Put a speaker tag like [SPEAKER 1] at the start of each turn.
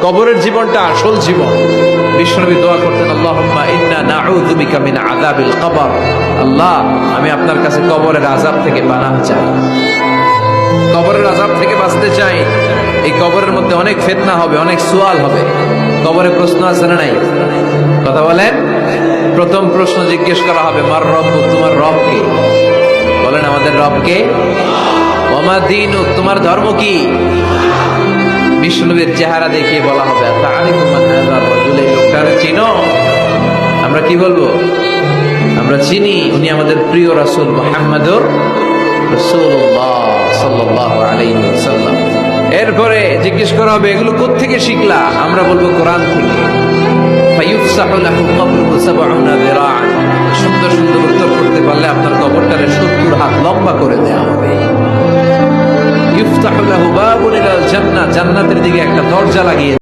[SPEAKER 1] কবরের জীবনটা আসল জীবন। বিশ্বনবী দোয়া করতেন, আল্লাহুম্মা ইন্না নাউযু বিকা মিন আযাবিল কবর। আল্লাহ, আমি আপনার কাছে কবরের আযাব থেকে পানাহ চাই, কবরের আযাব থেকে বাঁচতে চাই। এই কবরের মধ্যে অনেক ফিতনা হবে, অনেক সুয়াল হবে। কবরে প্রশ্ন আছে না নাই? কথা বলেন। প্রথম প্রশ্ন জিজ্ঞেস করা হবে, মার রব্বুক, তোমার রব কে? বলেন, আমাদের রব কে? ওয়া মা দীনুক, তোমার ধর্ম কি? বিষ্ণুবীর চেহারা দেখিয়ে বলা হবে, তাআরিফু মান হাযার রাজুল, এই লোকটারে চিনো? আমরা কি বলবো? আমরা চিনি, উনি আমাদের প্রিয় রাসূল মুহাম্মদুর রাসূলুল্লাহ সাল্লাল্লাহু আলাইহি ওয়াসাল্লাম। এরপরে জিজ্ঞেস করা হবে, এগুলো কোত্থেকে শিখলা? আমরা বলবো, কোরআন থেকে। ফায়ুফসাহু লাহু কবরুহু ৭০ যিরাআন। সুন্দর সুন্দর উত্তর করতে পারলে আপনার কবরটারে ৭০ হাত লম্বা করে দেয়া হবে। ইফতাহু লাহু বাবুন ইলাল জান্নাহ, জান্নাতের দিকে একটা দরজা লাগিয়ে